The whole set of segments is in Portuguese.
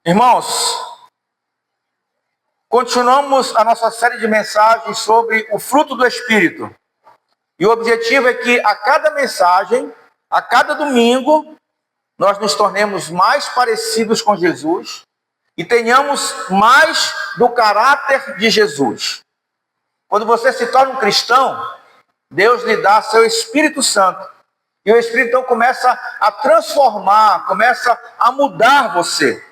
Irmãos, continuamos a nossa série de mensagens sobre o fruto do Espírito. E o objetivo é que a cada mensagem, a cada domingo, nós nos tornemos mais parecidos com Jesus e tenhamos mais do caráter de Jesus. Quando você se torna um cristão, Deus lhe dá seu Espírito Santo. E o Espírito então começa a transformar, começa a mudar você.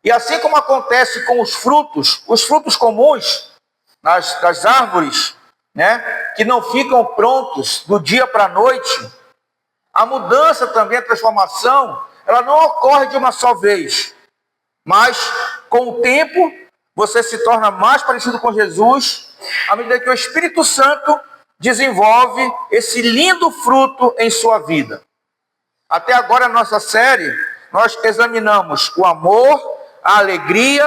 E assim como acontece com os frutos comuns das árvores, que não ficam prontos do dia para a noite, a mudança também, a transformação, ela não ocorre de uma só vez. Mas com o tempo, você se torna mais parecido com Jesus, à medida que o Espírito Santo desenvolve esse lindo fruto em sua vida. Até agora, na nossa série, nós examinamos o amor, a alegria,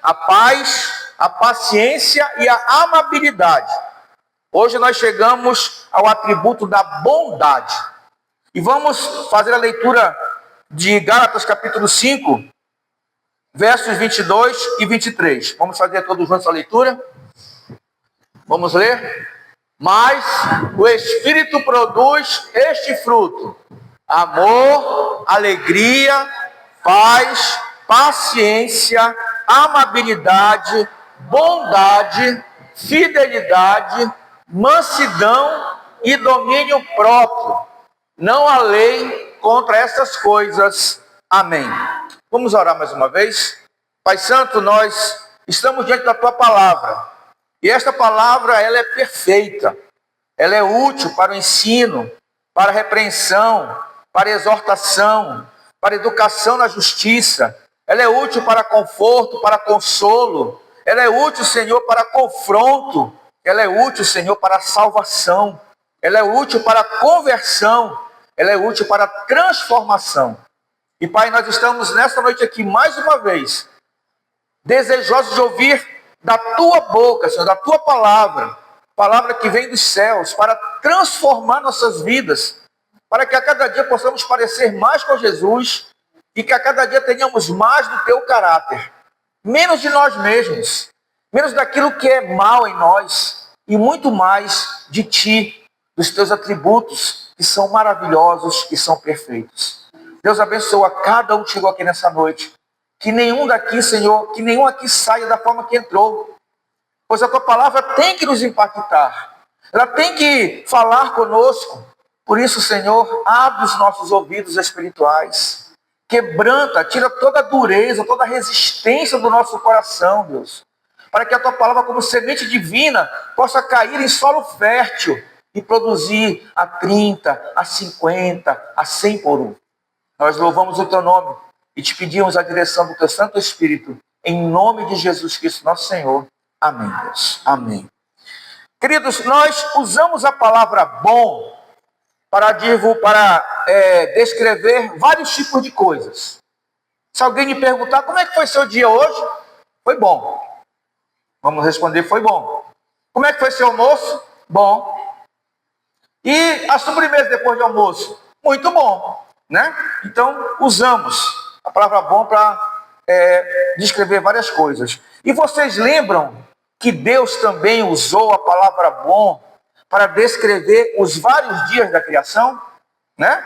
a paz, a paciência e a amabilidade. Hoje nós chegamos ao atributo da bondade. E vamos fazer a leitura de Gálatas capítulo 5, versos 22 e 23. Vamos fazer todos juntos a leitura? Vamos ler? Mas o Espírito produz este fruto: amor, alegria, paz, paciência, amabilidade, bondade, fidelidade, mansidão e domínio próprio. Não há lei contra essas coisas. Amém. Vamos orar mais uma vez? Pai Santo, nós estamos diante da Tua palavra. E esta palavra, ela é perfeita. Ela é útil para o ensino, para a repreensão, para a exortação, para a educação na justiça. Ela é útil para conforto, para consolo. Ela é útil, Senhor, para confronto. Ela é útil, Senhor, para salvação. Ela é útil para conversão. Ela é útil para transformação. E, Pai, nós estamos nesta noite aqui, mais uma vez, desejosos de ouvir da Tua boca, Senhor, da Tua palavra. Palavra que vem dos céus, para transformar nossas vidas. Para que a cada dia possamos parecer mais com Jesus e que a cada dia tenhamos mais do Teu caráter. Menos de nós mesmos, menos daquilo que é mal em nós e muito mais de Ti, dos Teus atributos que são maravilhosos, que são perfeitos. Deus abençoa cada um que chegou aqui nessa noite. Que nenhum daqui, Senhor, que nenhum aqui saia da forma que entrou. Pois a Tua palavra tem que nos impactar. Ela tem que falar conosco. Por isso, Senhor, abre os nossos ouvidos espirituais. Quebranta, tira toda a dureza, toda a resistência do nosso coração, Deus. Para que a Tua palavra, como semente divina, possa cair em solo fértil e produzir a 30, a 50, a 100 por um. Nós louvamos o Teu nome e te pedimos a direção do Teu Santo Espírito. Em nome de Jesus Cristo, nosso Senhor. Amém, Deus. Amém. Queridos, nós usamos a palavra bom para descrever vários tipos de coisas. Se alguém me perguntar, como é que foi seu dia hoje? Foi bom. Vamos responder, foi bom. Como é que foi seu almoço? Bom. E a sobremesa depois do almoço? Muito bom, né? Então, usamos a palavra bom para descrever várias coisas. E vocês lembram que Deus também usou a palavra bom para descrever os vários dias da criação, né?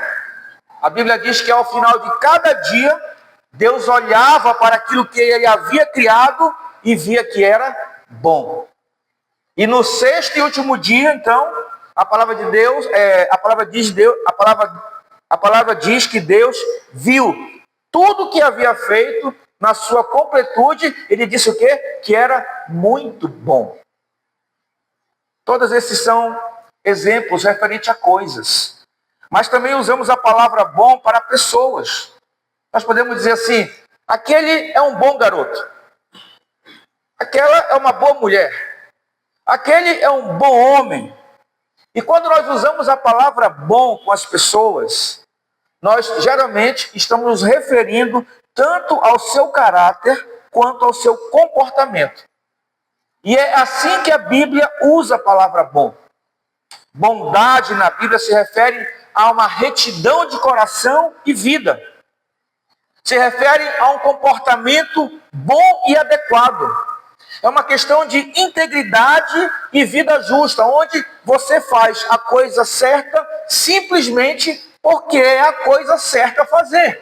A Bíblia diz que ao final de cada dia, Deus olhava para aquilo que Ele havia criado e via que era bom. E no sexto e último dia, então, a palavra diz que Deus viu tudo que havia feito na sua completude. Ele disse o quê? Que era muito bom. Todos esses são exemplos referentes a coisas. Mas também usamos a palavra bom para pessoas. Nós podemos dizer assim: aquele é um bom garoto. Aquela é uma boa mulher. Aquele é um bom homem. E quando nós usamos a palavra bom com as pessoas, nós geralmente estamos nos referindo tanto ao seu caráter quanto ao seu comportamento. E é assim que a Bíblia usa a palavra bom. Bondade na Bíblia se refere a uma retidão de coração e vida. Se refere a um comportamento bom e adequado. É uma questão de integridade e vida justa, onde você faz a coisa certa simplesmente porque é a coisa certa a fazer.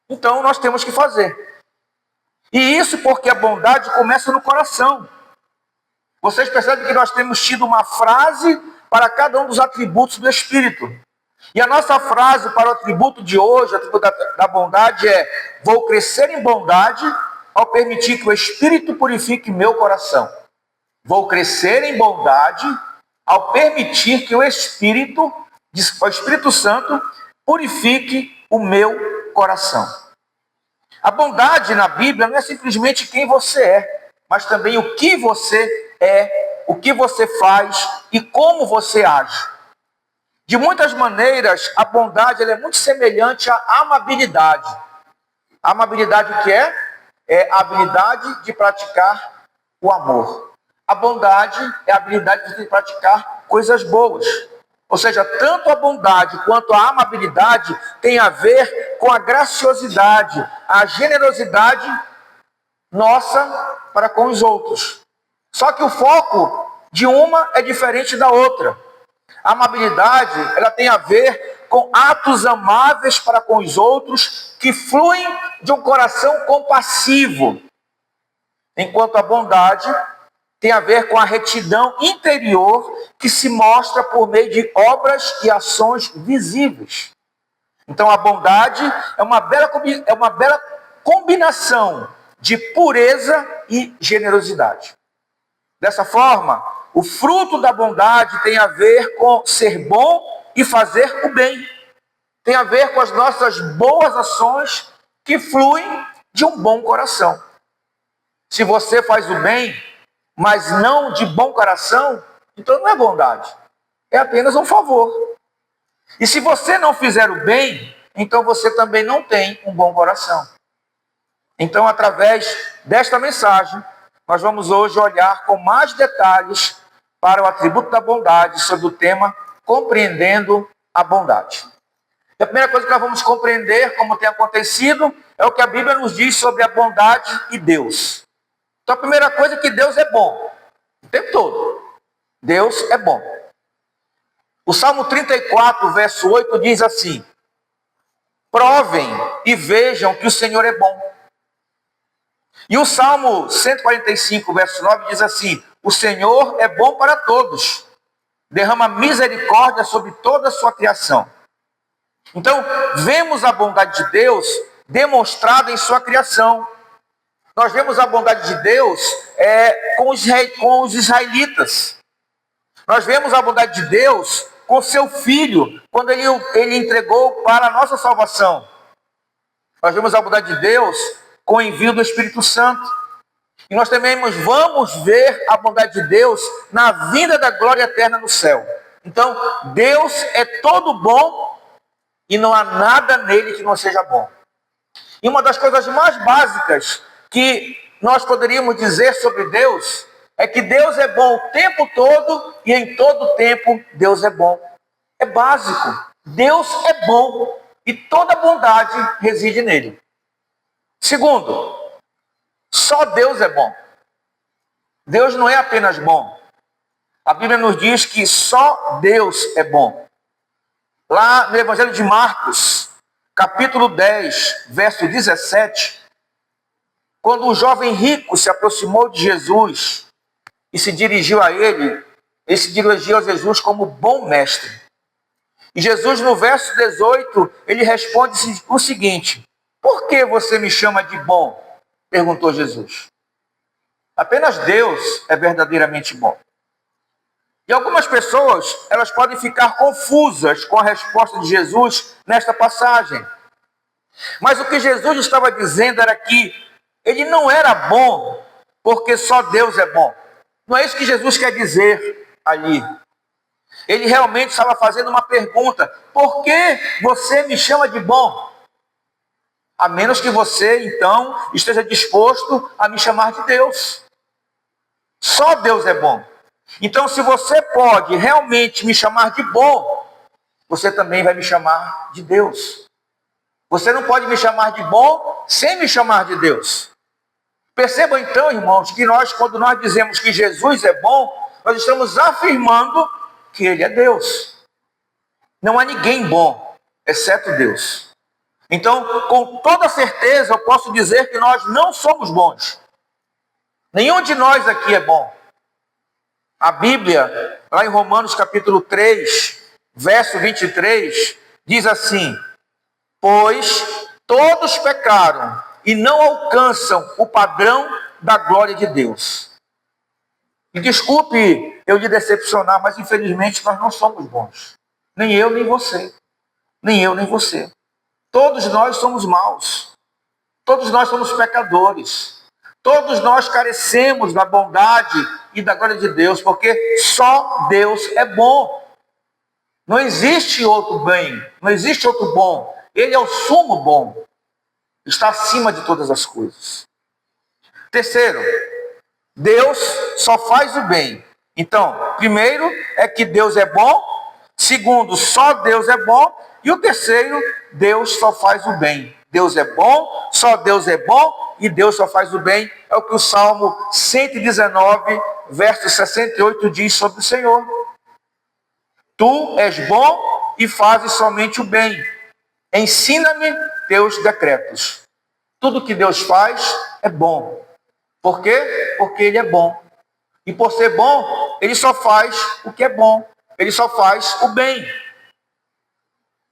Então nós temos que fazer. E isso porque a bondade começa no coração. Vocês percebem que nós temos tido uma frase para cada um dos atributos do Espírito. E a nossa frase para o atributo de hoje, o atributo da bondade é: vou crescer em bondade ao permitir que o Espírito purifique meu coração. Vou crescer em bondade ao permitir que o Espírito Santo purifique o meu coração. A bondade na Bíblia não é simplesmente quem você é, mas também o que você é, o que você faz e como você age. De muitas maneiras, a bondade ela é muito semelhante à amabilidade. A amabilidade o que é? É a habilidade de praticar o amor. A bondade é a habilidade de praticar coisas boas. Ou seja, tanto a bondade quanto a amabilidade tem a ver com a graciosidade, a generosidade nossa para com os outros. Só que o foco de uma é diferente da outra. A amabilidade, ela tem a ver com atos amáveis para com os outros que fluem de um coração compassivo. Enquanto a bondade tem a ver com a retidão interior que se mostra por meio de obras e ações visíveis. Então a bondade é uma bela combinação de pureza e generosidade. Dessa forma, o fruto da bondade tem a ver com ser bom e fazer o bem. Tem a ver com as nossas boas ações que fluem de um bom coração. Se você faz o bem, mas não de bom coração, então não é bondade. É apenas um favor. E se você não fizer o bem, então você também não tem um bom coração. Então, através desta mensagem, nós vamos hoje olhar com mais detalhes para o atributo da bondade sobre o tema compreendendo a bondade. E a primeira coisa que nós vamos compreender, como tem acontecido, é o que a Bíblia nos diz sobre a bondade e Deus. Então a primeira coisa é que Deus é bom, o tempo todo. Deus é bom. O Salmo 34, verso 8 diz assim: provem e vejam que o Senhor é bom. E o Salmo 145, verso 9 diz assim: o Senhor é bom para todos, derrama misericórdia sobre toda a sua criação. Então, vemos a bondade de Deus demonstrada em sua criação. Nós vemos a bondade de Deus com os israelitas. Nós vemos a bondade de Deus com seu Filho, quando ele entregou para a nossa salvação. Nós vemos a bondade de Deus com o envio do Espírito Santo. E nós também vamos ver a bondade de Deus na vinda da glória eterna no céu. Então, Deus é todo bom e não há nada nele que não seja bom. E uma das coisas mais básicas que nós poderíamos dizer sobre Deus é que Deus é bom o tempo todo e em todo tempo Deus é bom. É básico. Deus é bom e toda bondade reside nele. Segundo, só Deus é bom. Deus não é apenas bom. A Bíblia nos diz que só Deus é bom. Lá no Evangelho de Marcos, capítulo 10, verso 17, quando um jovem rico se aproximou de Jesus e se dirigiu a ele dirigiu a Jesus como bom mestre. E Jesus, no verso 18, ele responde o seguinte: por que você me chama de bom? Perguntou Jesus. Apenas Deus é verdadeiramente bom. E algumas pessoas, elas podem ficar confusas com a resposta de Jesus nesta passagem. Mas o que Jesus estava dizendo era que ele não era bom porque só Deus é bom. Não é isso que Jesus quer dizer ali. Ele realmente estava fazendo uma pergunta: por que você me chama de bom? A menos que você, então, esteja disposto a me chamar de Deus. Só Deus é bom. Então, se você pode realmente me chamar de bom, você também vai me chamar de Deus. Você não pode me chamar de bom sem me chamar de Deus. Percebam então, irmãos, que quando nós dizemos que Jesus é bom, nós estamos afirmando que Ele é Deus. Não há ninguém bom, exceto Deus. Então, com toda certeza, eu posso dizer que nós não somos bons. Nenhum de nós aqui é bom. A Bíblia, lá em Romanos capítulo 3, verso 23, diz assim: pois todos pecaram e não alcançam o padrão da glória de Deus. E desculpe eu lhe decepcionar, mas infelizmente nós não somos bons. Nem eu, nem você. Nem eu, nem você. Todos nós somos maus. Todos nós somos pecadores. Todos nós carecemos da bondade e da glória de Deus, porque só Deus é bom. Não existe outro bem, não existe outro bom. Ele é o sumo bom. Está acima de todas as coisas. Terceiro, Deus só faz o bem. Então, primeiro é que Deus é bom. Segundo, só Deus é bom. E o terceiro, Deus só faz o bem. Deus é bom, só Deus é bom e Deus só faz o bem. É o que o Salmo 119, verso 68 diz sobre o Senhor. Tu és bom e fazes somente o bem. Ensina-me teus decretos. Tudo que Deus faz é bom. Por quê? Porque Ele é bom. E por ser bom, Ele só faz o que é bom. Ele só faz o bem.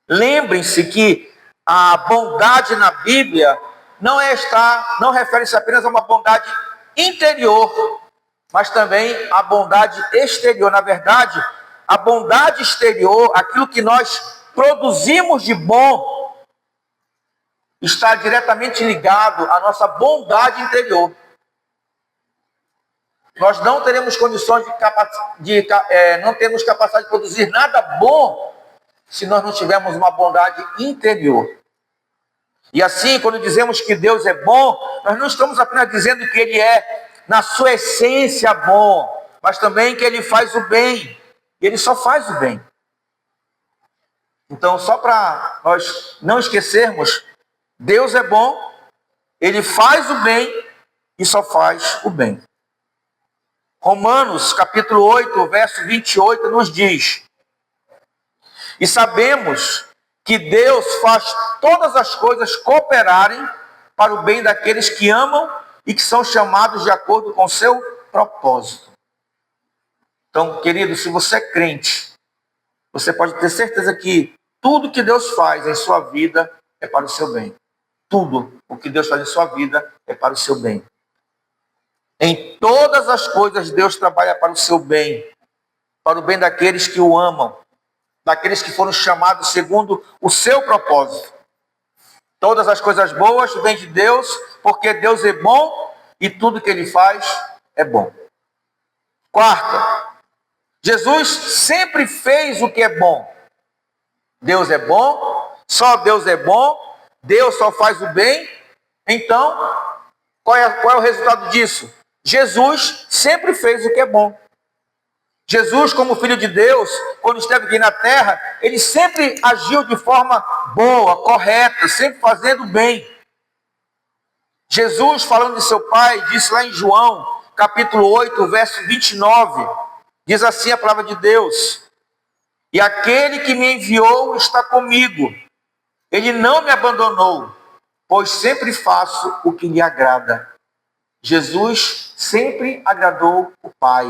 Lembrem-se que a bondade na Bíblia não refere-se apenas a uma bondade interior, mas também a bondade exterior. Na verdade, a bondade exterior, aquilo que nós produzimos de bom, está diretamente ligado à nossa bondade interior. Nós não teremos condições não temos capacidade de produzir nada bom se nós não tivermos uma bondade interior. E assim, quando dizemos que Deus é bom, nós não estamos apenas dizendo que Ele é, na sua essência, bom, mas também que Ele faz o bem. Ele só faz o bem. Então, só para nós não esquecermos, Deus é bom, Ele faz o bem e só faz o bem. Romanos, capítulo 8, verso 28, nos diz: e sabemos que Deus faz todas as coisas cooperarem para o bem daqueles que amam e que são chamados de acordo com o seu propósito. Então, querido, se você é crente, você pode ter certeza que tudo que Deus faz em sua vida é para o seu bem. Tudo o que Deus faz em sua vida é para o seu bem. Em todas as coisas Deus trabalha para o seu bem, para o bem daqueles que o amam, daqueles que foram chamados segundo o seu propósito. Todas as coisas boas vêm de Deus, porque Deus é bom e tudo que Ele faz é bom. Quarta, Jesus sempre fez o que é bom. Deus é bom, só Deus é bom, Deus só faz o bem. Então, qual é o resultado disso? Jesus sempre fez o que é bom. Jesus, como Filho de Deus, quando esteve aqui na terra, Ele sempre agiu de forma boa, correta, sempre fazendo bem. Jesus, falando de seu Pai, disse lá em João, capítulo 8, verso 29, diz assim a palavra de Deus: e aquele que me enviou está comigo, Ele não me abandonou, pois sempre faço o que lhe agrada. Jesus sempre agradou o Pai.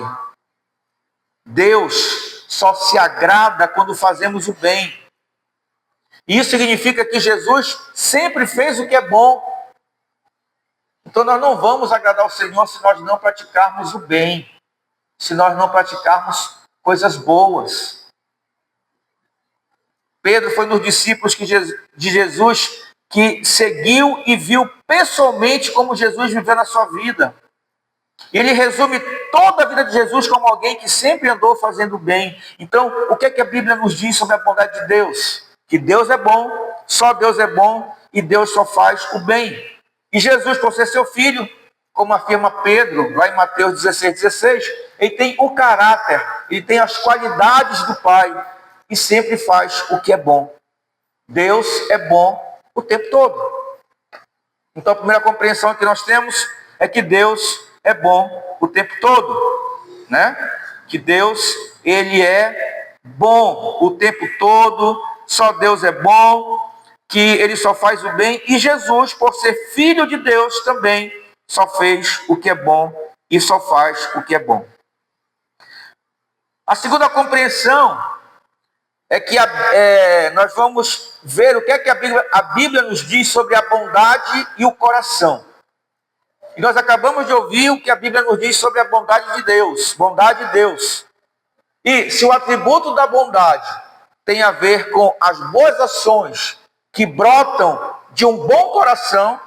Deus só se agrada quando fazemos o bem. Isso significa que Jesus sempre fez o que é bom. Então nós não vamos agradar o Senhor se nós não praticarmos o bem, se nós não praticarmos coisas boas. Pedro foi um dos discípulos de Jesus que seguiu e viu pessoalmente como Jesus viveu na sua vida. Ele resume toda a vida de Jesus como alguém que sempre andou fazendo bem. Então, o que é que a Bíblia nos diz sobre a bondade de Deus? Que Deus é bom, só Deus é bom e Deus só faz o bem. E Jesus, por ser seu filho, como afirma Pedro, lá em Mateus 16, ele tem o caráter, ele tem as qualidades do Pai e sempre faz o que é bom. Deus é bom o tempo todo. Então a primeira compreensão que nós temos é que Deus é bom o tempo todo, né? Que Deus, Ele é bom o tempo todo, só Deus é bom, que Ele só faz o bem, e Jesus, por ser Filho de Deus, também só fez o que é bom e só faz o que é bom. A segunda compreensão é que nós vamos ver o que é que a Bíblia nos diz sobre a bondade e o coração. E nós acabamos de ouvir o que a Bíblia nos diz sobre a bondade de Deus. Bondade de Deus. E se o atributo da bondade tem a ver com as boas ações que brotam de um bom coração,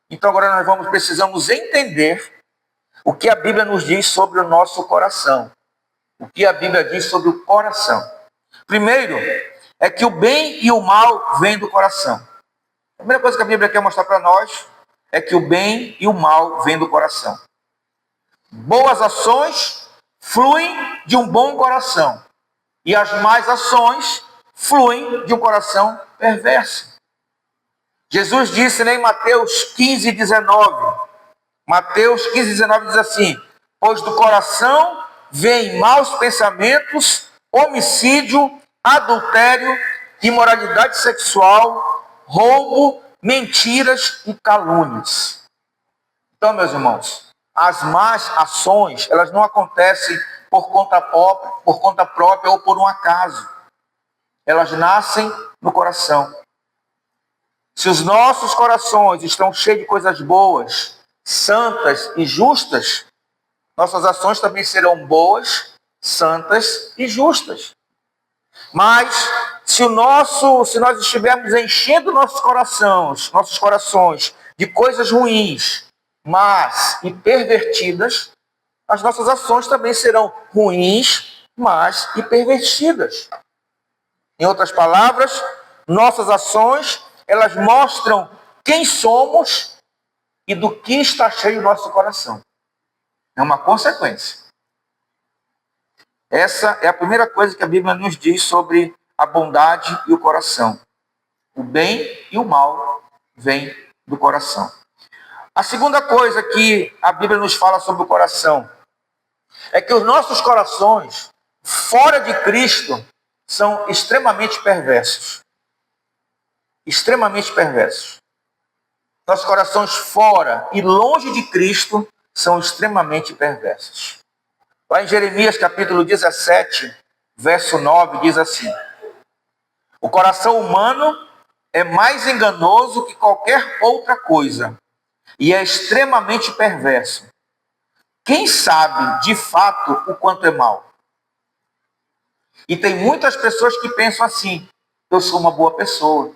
então agora nós precisamos entender o que a Bíblia nos diz sobre o nosso coração. O que a Bíblia diz sobre o coração. Primeiro, é que o bem e o mal vêm do coração. A primeira coisa que a Bíblia quer mostrar para nós é que o bem e o mal vêm do coração. Boas ações fluem de um bom coração. E as más ações fluem de um coração perverso. Jesus disse em Mateus 15, 19. Mateus 15, 19 diz assim: pois do coração vêm maus pensamentos, homicídio, adultério, imoralidade sexual, roubo, mentiras e calúnias. Então, meus irmãos, as más ações, elas não acontecem por conta própria ou por um acaso. Elas nascem no coração. Se os nossos corações estão cheios de coisas boas, santas e justas, nossas ações também serão boas, santas e justas. Mas se nós estivermos enchendo nossos corações de coisas ruins, más e pervertidas, as nossas ações também serão ruins, más e pervertidas. Em outras palavras, nossas ações, elas mostram quem somos e do que está cheio o nosso coração. É uma consequência. Essa é a primeira coisa que a Bíblia nos diz sobre a bondade e o coração. O bem e o mal vêm do coração. A segunda coisa que a Bíblia nos fala sobre o coração é que os nossos corações, fora de Cristo, são extremamente perversos. Extremamente perversos. Nossos corações fora e longe de Cristo são extremamente perversos. Lá em Jeremias capítulo 17, verso 9, diz assim: o coração humano é mais enganoso que qualquer outra coisa e é extremamente perverso. Quem sabe de fato o quanto é mal? E tem muitas pessoas que pensam assim: eu sou uma boa pessoa,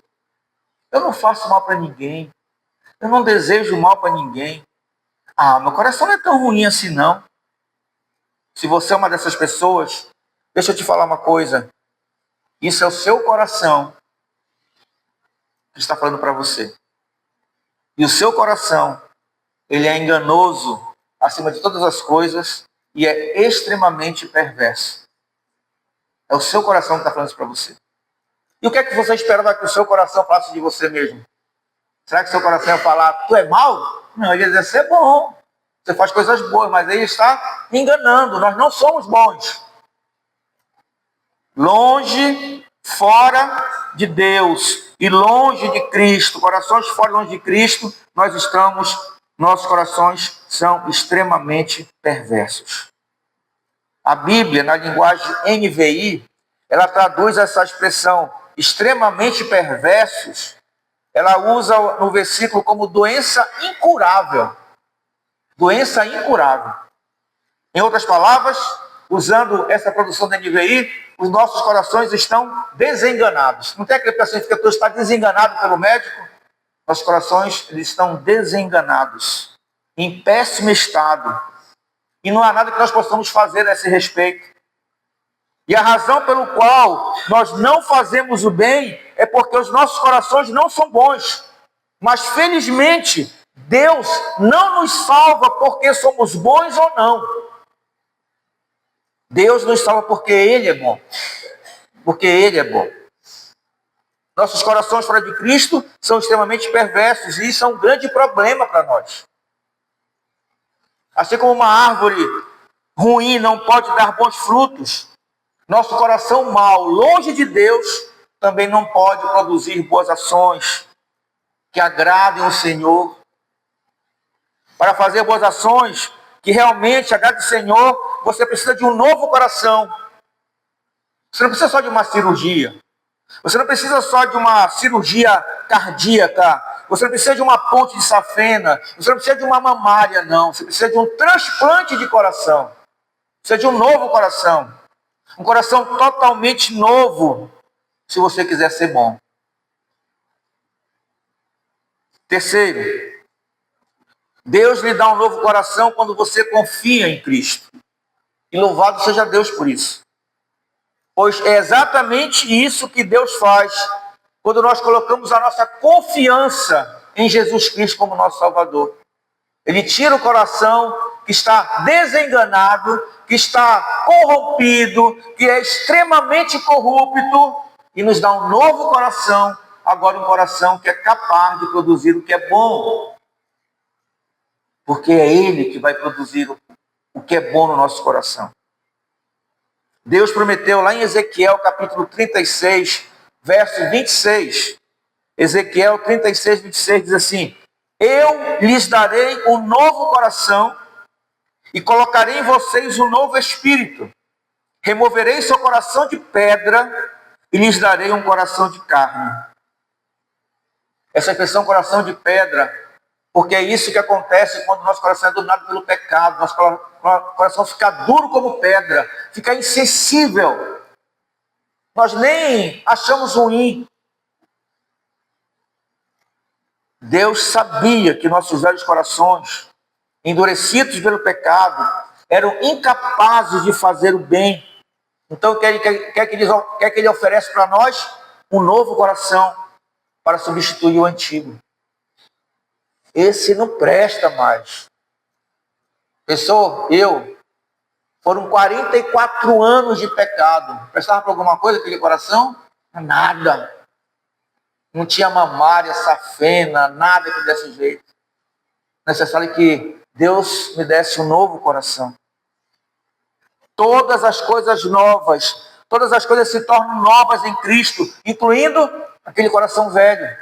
eu não faço mal para ninguém, eu não desejo mal para ninguém. Meu coração não é tão ruim assim não. Se você é uma dessas pessoas, deixa eu te falar uma coisa. Isso é o seu coração que está falando para você. E o seu coração, ele é enganoso acima de todas as coisas e é extremamente perverso. É o seu coração que está falando isso para você. E o que é que você esperava que o seu coração falasse de você mesmo? Será que seu coração ia falar, tu é mau? Não, ele ia dizer, você é bom. Você faz coisas boas, mas ele está enganando. Nós não somos bons. Longe, fora de Deus e longe de Cristo, corações fora e longe de Cristo, nossos corações são extremamente perversos. A Bíblia, na linguagem NVI, ela traduz essa expressão extremamente perversos, ela usa no versículo como doença incurável. Doença incurável. Em outras palavras, usando essa tradução da NVI, os nossos corações estão desenganados. Não tem aquela pessoa que está desenganado pelo médico? Nossos corações eles estão desenganados, em péssimo estado. E não há nada que nós possamos fazer a esse respeito. E a razão pelo qual nós não fazemos o bem é porque os nossos corações não são bons. Mas felizmente, Deus não nos salva porque somos bons ou não. Deus nos salva porque Ele é bom. Porque Ele é bom. Nossos corações fora de Cristo são extremamente perversos e isso é um grande problema para nós. Assim como uma árvore ruim não pode dar bons frutos, nosso coração mau, longe de Deus, também não pode produzir boas ações que agradem o Senhor. Para fazer boas ações que realmente agradem o Senhor, você precisa de um novo coração. Você não precisa só de uma cirurgia. Você não precisa só de uma cirurgia cardíaca. Você não precisa de uma ponte de safena. Você não precisa de uma mamária, não. Você precisa de um transplante de coração. Você precisa de um novo coração. Um coração totalmente novo, se você quiser ser bom. Terceiro, Deus lhe dá um novo coração quando você confia em Cristo. E louvado seja Deus por isso. Pois é exatamente isso que Deus faz quando nós colocamos a nossa confiança em Jesus Cristo como nosso Salvador. Ele tira o coração que está desenganado, que está corrompido, que é extremamente corrupto, e nos dá um novo coração, agora um coração que é capaz de produzir o que é bom. Porque é Ele que vai produzir o que é bom no nosso coração. Deus prometeu lá em Ezequiel capítulo 36, verso 26. Ezequiel 36, 26 diz assim: eu lhes darei um novo coração e colocarei em vocês um novo espírito. Removerei seu coração de pedra e lhes darei um coração de carne. Essa expressão coração de pedra, porque é isso que acontece quando nosso coração é dominado pelo pecado. Nosso coração fica duro como pedra, fica insensível. Nós nem achamos ruim. Deus sabia que nossos velhos corações, endurecidos pelo pecado, eram incapazes de fazer o bem. Então, o que Ele oferece para nós? Um novo coração para substituir o antigo. Esse não presta mais. Foram 44 anos de pecado. Prestava para alguma coisa aquele coração? Nada. Não tinha mamária, safena, nada que desse jeito. Necessário que Deus me desse um novo coração. Todas as coisas novas, todas as coisas se tornam novas em Cristo, incluindo aquele coração velho,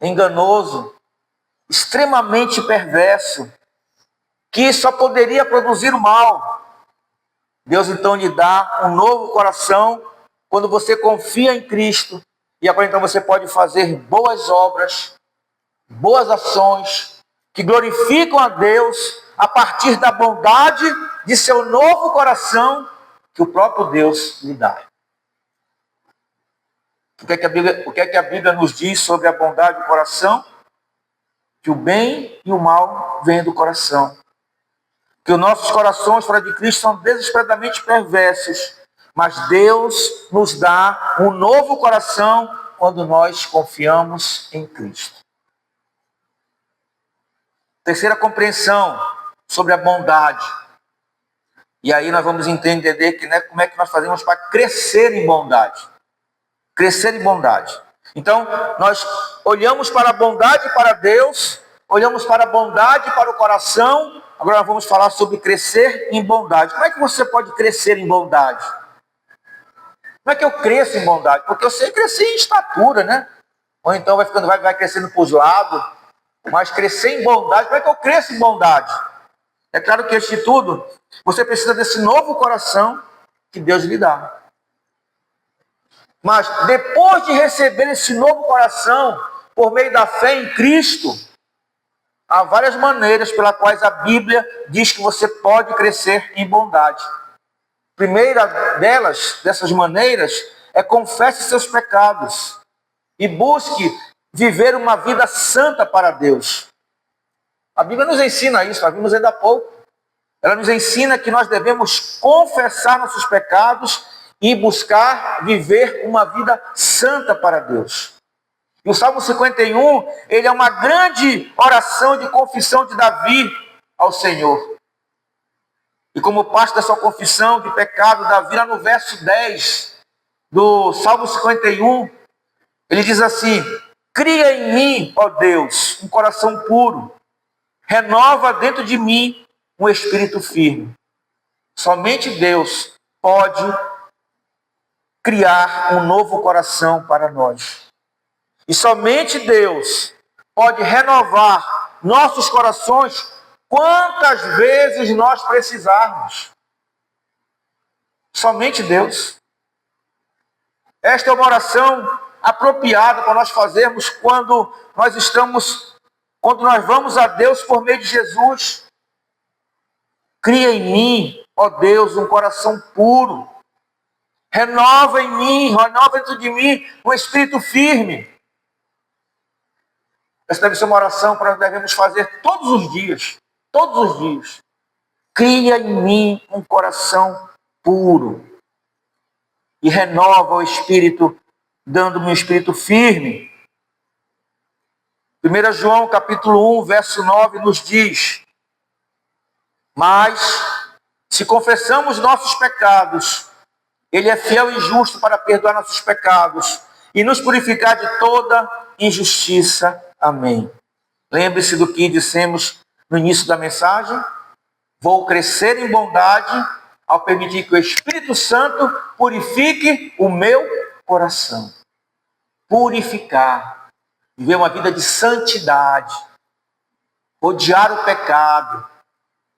enganoso, extremamente perverso, que só poderia produzir o mal. Deus então lhe dá um novo coração quando você confia em Cristo. E agora então você pode fazer boas obras, boas ações, que glorificam a Deus a partir da bondade de seu novo coração que o próprio Deus lhe dá. O que é que a Bíblia nos diz sobre a bondade do coração? Que o bem e o mal vêm do coração. Que os nossos corações fora de Cristo são desesperadamente perversos, mas Deus nos dá um novo coração quando nós confiamos em Cristo. Terceira compreensão sobre a bondade. E aí nós vamos entender que, como é que nós fazemos para crescer em bondade. Crescer em bondade. Então, nós olhamos para a bondade para Deus, olhamos para a bondade para o coração. Agora nós vamos falar sobre crescer em bondade. Como é que você pode crescer em bondade? Como é que eu cresço em bondade? Porque eu sei crescer em estatura, né? Ou então vai crescendo para os lados. Mas crescer em bondade, como é que eu cresço em bondade? É claro que, antes de tudo, você precisa desse novo coração que Deus lhe dá. Mas depois de receber esse novo coração, por meio da fé em Cristo, há várias maneiras pelas quais a Bíblia diz que você pode crescer em bondade. A primeira dessas maneiras, é confesse seus pecados e busque viver uma vida santa para Deus. A Bíblia nos ensina isso, nós vimos ainda há pouco. Ela nos ensina que nós devemos confessar nossos pecados e buscar viver uma vida santa para Deus. E o Salmo 51, ele é uma grande oração de confissão de Davi ao Senhor. E como parte da sua confissão de pecado, Davi, lá no verso 10 do Salmo 51, Ele diz assim: cria em mim, ó Deus, um coração puro, renova dentro de mim um espírito firme. Somente Deus pode criar um novo coração para nós. E somente Deus pode renovar nossos corações quantas vezes nós precisarmos. Somente Deus. Esta é uma oração apropriada para nós fazermos quando nós vamos a Deus por meio de Jesus. Cria em mim, ó Deus, um coração puro. Renova em mim, renova dentro de mim um espírito firme. Essa deve ser uma oração que nós devemos fazer todos os dias. Todos os dias. Cria em mim um coração puro. E renova o espírito, dando-me um espírito firme. 1 João capítulo 1, verso 9 nos diz: mas, se confessamos nossos pecados, Ele é fiel e justo para perdoar nossos pecados e nos purificar de toda injustiça. Amém. Lembre-se do que dissemos no início da mensagem. Vou crescer em bondade ao permitir que o Espírito Santo purifique o meu coração. Purificar. Viver uma vida de santidade. Odiar o pecado.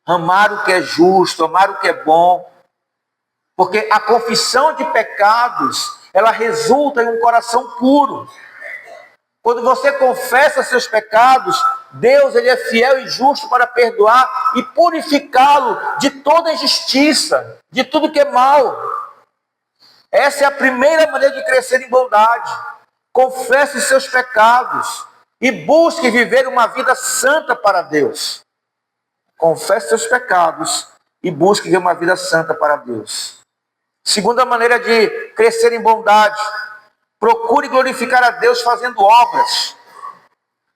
Amar o que é justo, amar o que é bom. Porque a confissão de pecados, ela resulta em um coração puro. Quando você confessa seus pecados, Deus, Ele é fiel e justo para perdoar e purificá-lo de toda injustiça, de tudo que é mal. Essa é a primeira maneira de crescer em bondade. Confesse seus pecados e busque viver uma vida santa para Deus. Confesse seus pecados e busque viver uma vida santa para Deus. Segunda maneira de crescer em bondade: procure glorificar a Deus fazendo obras.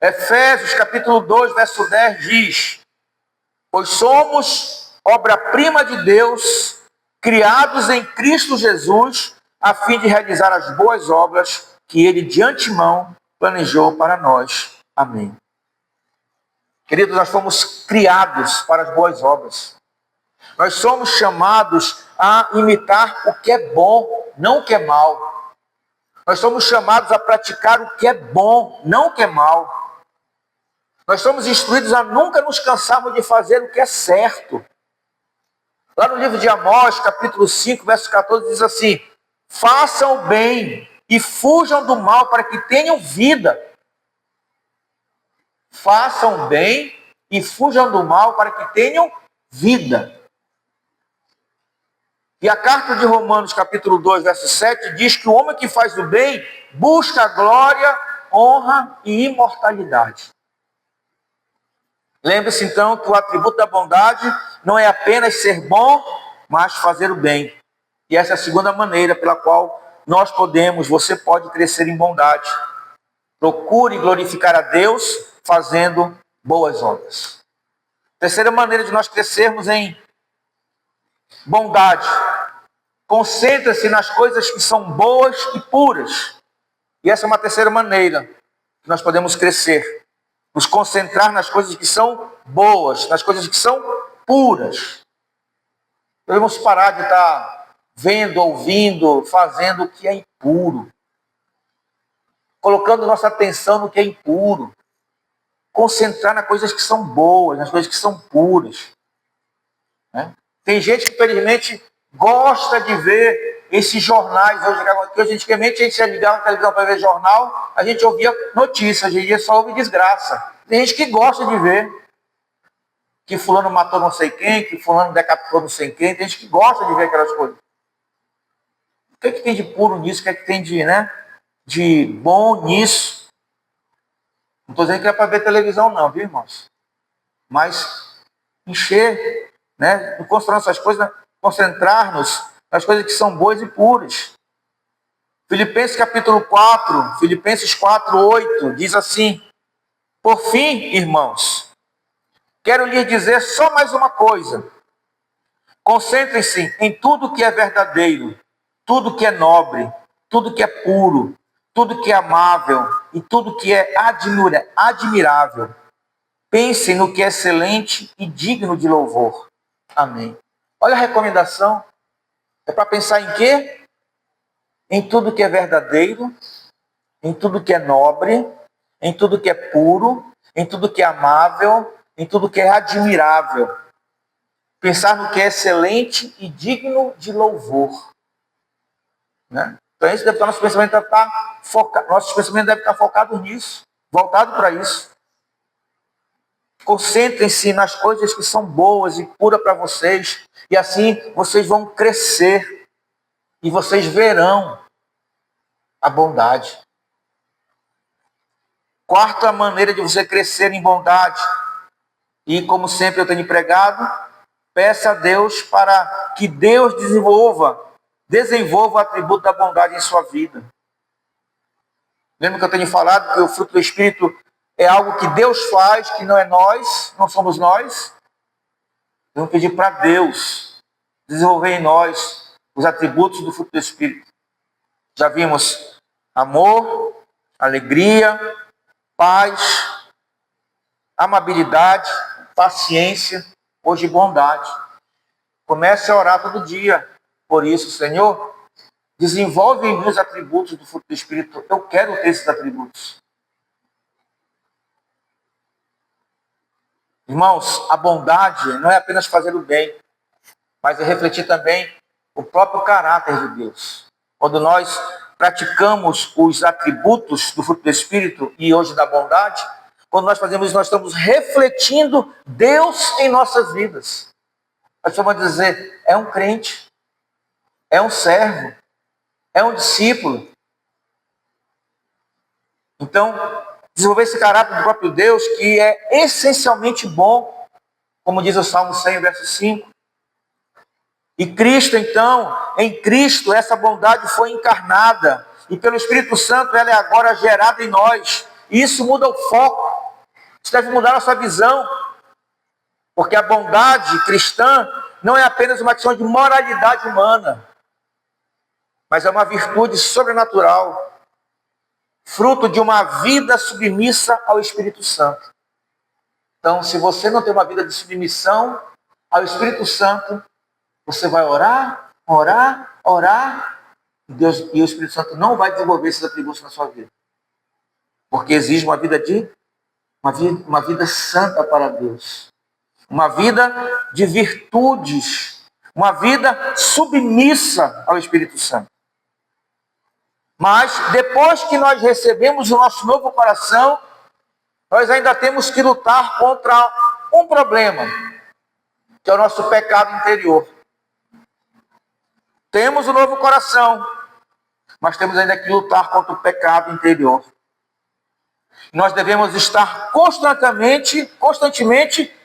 Efésios capítulo 2, verso 10 diz: pois somos obra-prima de Deus, criados em Cristo Jesus, a fim de realizar as boas obras que Ele de antemão planejou para nós. Amém. Queridos, nós fomos criados para as boas obras. Nós somos chamados a imitar o que é bom, não o que é mal. Nós somos chamados a praticar o que é bom, não o que é mal. Nós somos instruídos a nunca nos cansarmos de fazer o que é certo. Lá no livro de Amós, capítulo 5, verso 14, diz assim: façam o bem e fujam do mal para que tenham vida. Façam o bem e fujam do mal para que tenham vida. E a carta de Romanos, capítulo 2, verso 7, diz que o homem que faz o bem busca glória, honra e imortalidade. Lembre-se então que o atributo da bondade não é apenas ser bom, mas fazer o bem. E essa é a segunda maneira pela qual você pode crescer em bondade. Procure glorificar a Deus fazendo boas obras. Terceira maneira de nós crescermos em bondade: concentre-se nas coisas que são boas e puras. E essa é uma terceira maneira que nós podemos crescer. Nos concentrar nas coisas que são boas, nas coisas que são puras. Devemos parar de estar vendo, ouvindo, fazendo o que é impuro. Colocando nossa atenção no que é impuro. Concentrar nas coisas que são boas, nas coisas que são puras. Né? Tem gente que, infelizmente, gosta de ver esses jornais. Hoje, antigamente, a gente ia ligar na televisão para ver jornal, a gente ouvia notícias, hoje em dia só ouve desgraça. Tem gente que gosta de ver que fulano matou não sei quem, que fulano decapitou não sei quem. Tem gente que gosta de ver aquelas coisas. O que tem de puro nisso? O que tem de bom nisso? Não estou dizendo que é para ver televisão não, viu, irmãos? Mas encher, né? Não concentrar essas coisas, concentrar-nos nas coisas que são boas e puras. Filipenses capítulo 4, Filipenses 4, 8, diz assim: por fim, irmãos, quero lhes dizer só mais uma coisa. Concentrem-se em tudo que é verdadeiro, tudo que é nobre, tudo que é puro, tudo que é amável e tudo que é admirável. Pensem no que é excelente e digno de louvor. Amém. Olha a recomendação. É para pensar em quê? Em tudo que é verdadeiro, em tudo que é nobre, em tudo que é puro, em tudo que é amável, em tudo que é admirável. Pensar no que é excelente e digno de louvor. Né? Então, isso deve estar, nosso pensamento deve estar focado, nossos pensamentos devem estar focados nisso, voltado para isso. Concentrem-se nas coisas que são boas e puras para vocês, e assim vocês vão crescer e vocês verão a bondade. Quarta maneira de você crescer em bondade, e como sempre eu tenho pregado, peça a Deus para que Deus desenvolva o atributo da bondade em sua vida. Lembra que eu tenho falado que o fruto do Espírito é algo que Deus faz, que não é nós, não somos nós? Vamos pedir para Deus desenvolver em nós os atributos do fruto do Espírito. Já vimos amor, alegria, paz, amabilidade, paciência, hoje bondade. Comece a orar todo dia. Por isso, Senhor, desenvolve em mim os atributos do fruto do Espírito. Eu quero ter esses atributos. Irmãos, a bondade não é apenas fazer o bem, mas é refletir também o próprio caráter de Deus. Quando nós praticamos os atributos do fruto do Espírito e hoje da bondade, quando nós fazemos isso, nós estamos refletindo Deus em nossas vidas. A pessoa vai dizer, é um crente, é um servo, é um discípulo. Então, desenvolver esse caráter do próprio Deus, que é essencialmente bom, como diz o Salmo 100, verso 5. E Cristo, então, em Cristo, essa bondade foi encarnada, e pelo Espírito Santo ela é agora gerada em nós. E isso muda o foco, isso deve mudar a sua visão, porque a bondade cristã não é apenas uma questão de moralidade humana, mas é uma virtude sobrenatural, fruto de uma vida submissa ao Espírito Santo. Então, se você não tem uma vida de submissão ao Espírito Santo, você vai orar, e o Espírito Santo não vai desenvolver esses atributos na sua vida. Porque exige uma vida santa para Deus. Uma vida de virtudes, uma vida submissa ao Espírito Santo. Mas depois que nós recebemos o nosso novo coração, nós ainda temos que lutar contra um problema, que é o nosso pecado interior. Temos o novo coração, mas temos ainda que lutar contra o pecado interior. Nós devemos estar constantemente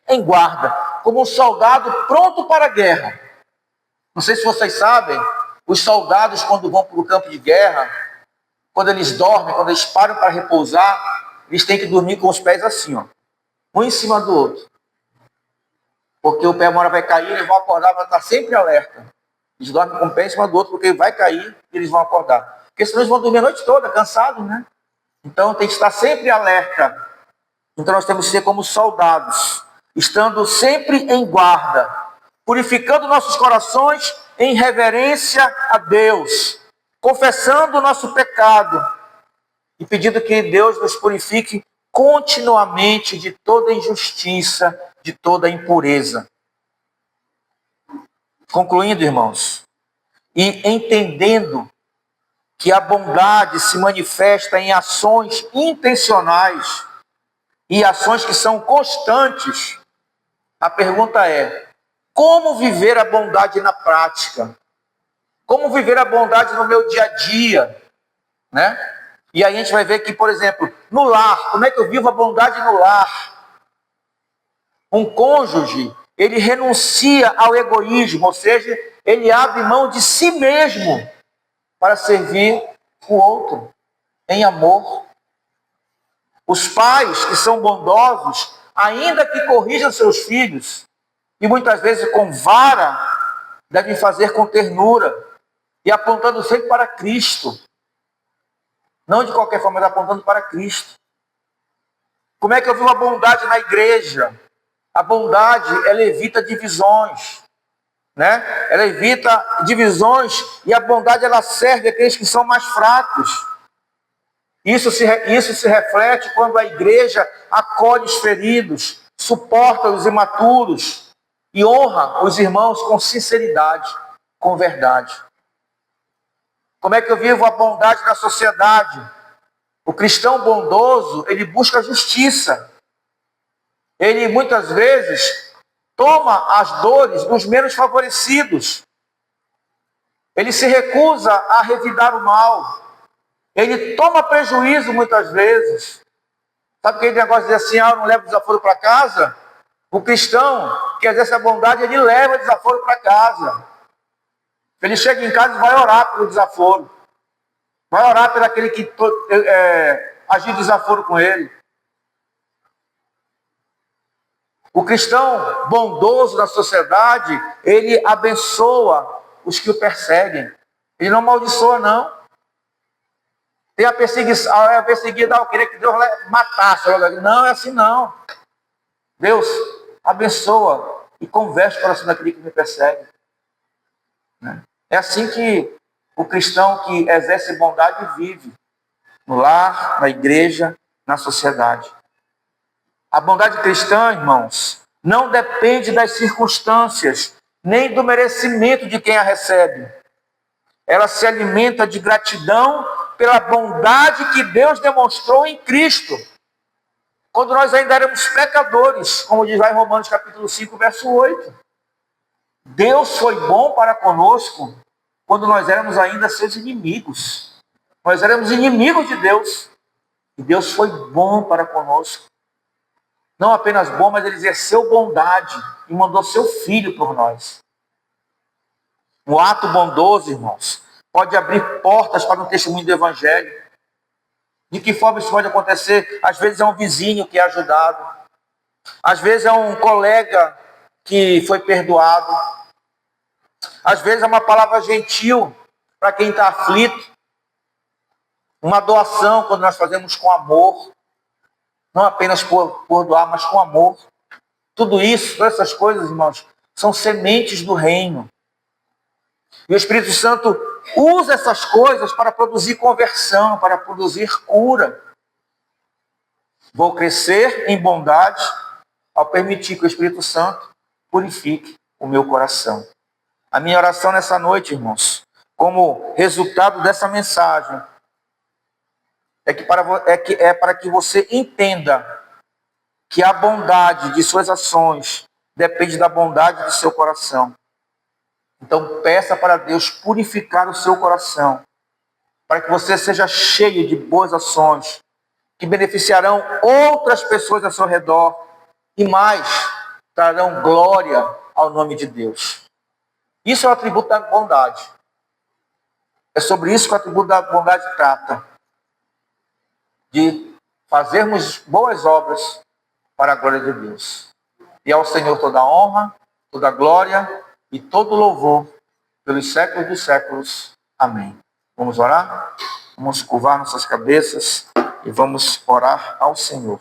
em guarda, como um soldado pronto para a guerra. Não sei se vocês sabem, os soldados, quando vão para o campo de guerra, quando eles dormem, quando eles param para repousar, eles têm que dormir com os pés assim, ó, um em cima do outro. Porque o pé uma hora vai cair, eles vão acordar, vai estar sempre alerta. Eles dormem com o pé em cima do outro, porque vai cair e eles vão acordar. Porque senão eles vão dormir a noite toda, cansados, né? Então tem que estar sempre alerta. Então nós temos que ser como soldados, estando sempre em guarda, purificando nossos corações em reverência a Deus, confessando o nosso pecado e pedindo que Deus nos purifique continuamente de toda injustiça, de toda impureza. Concluindo, irmãos, e entendendo que a bondade se manifesta em ações intencionais e ações que são constantes, a pergunta é: como viver a bondade na prática? Como viver a bondade no meu dia a dia? Né? E aí a gente vai ver que, por exemplo, no lar, como é que eu vivo a bondade no lar? Um cônjuge, ele renuncia ao egoísmo, ou seja, ele abre mão de si mesmo para servir o outro em amor. Os pais que são bondosos, ainda que corrijam seus filhos, e muitas vezes com vara, devem fazer com ternura e apontando sempre para Cristo. Não de qualquer forma, mas apontando para Cristo. Como é que eu vivo a bondade na igreja? A bondade, ela evita divisões, né? Ela evita divisões e a bondade, ela serve àqueles que são mais fracos. Isso se reflete quando a igreja acolhe os feridos, suporta os imaturos e honra os irmãos com sinceridade, com verdade. Como é que eu vivo a bondade na sociedade? O cristão bondoso, ele busca a justiça. Ele muitas vezes toma as dores dos menos favorecidos. Ele se recusa a revidar o mal. Ele toma prejuízo muitas vezes. Sabe aquele negócio de dizer assim, eu não levo desaforo para casa? O cristão que exerce a bondade, ele leva desaforo para casa. Ele chega em casa e vai orar pelo desaforo. Vai orar por aquele que agiu desaforo com ele. O cristão bondoso da sociedade, ele abençoa os que o perseguem. Ele não amaldiçoa, não. Tem a perseguição, a perseguida, eu queria que Deus matasse. Não, é assim não. Deus abençoa e converte o coração daquele que me persegue. É assim que o cristão que exerce bondade vive. No lar, na igreja, na sociedade. A bondade cristã, irmãos, não depende das circunstâncias, nem do merecimento de quem a recebe. Ela se alimenta de gratidão pela bondade que Deus demonstrou em Cristo. Quando nós ainda éramos pecadores, como diz lá em Romanos capítulo 5, verso 8. Deus foi bom para conosco quando nós éramos ainda seus inimigos. Nós éramos inimigos de Deus. E Deus foi bom para conosco. Não apenas bom, mas ele exerceu bondade e mandou seu filho por nós. Um ato bondoso, irmãos, pode abrir portas para um testemunho do evangelho. De que forma isso pode acontecer? Às vezes é um vizinho que é ajudado. Às vezes é um colega que foi perdoado. Às vezes é uma palavra gentil para quem está aflito. Uma doação quando nós fazemos com amor. Não apenas por doar, mas com amor. Tudo isso, todas essas coisas, irmãos, são sementes do reino. E o Espírito Santo usa essas coisas para produzir conversão, para produzir cura. Vou crescer em bondade ao permitir que o Espírito Santo purifique o meu coração. A minha oração nessa noite, irmãos, como resultado dessa mensagem, é para que você entenda que a bondade de suas ações depende da bondade do seu coração. Então peça para Deus purificar o seu coração, para que você seja cheio de boas ações, que beneficiarão outras pessoas ao seu redor, e mais, trarão glória ao nome de Deus. Isso é o atributo da bondade. É sobre isso que o atributo da bondade trata. De fazermos boas obras para a glória de Deus. E ao Senhor toda a honra, toda a glória e todo louvor pelos séculos dos séculos. Amém. Vamos orar? Vamos curvar nossas cabeças e vamos orar ao Senhor.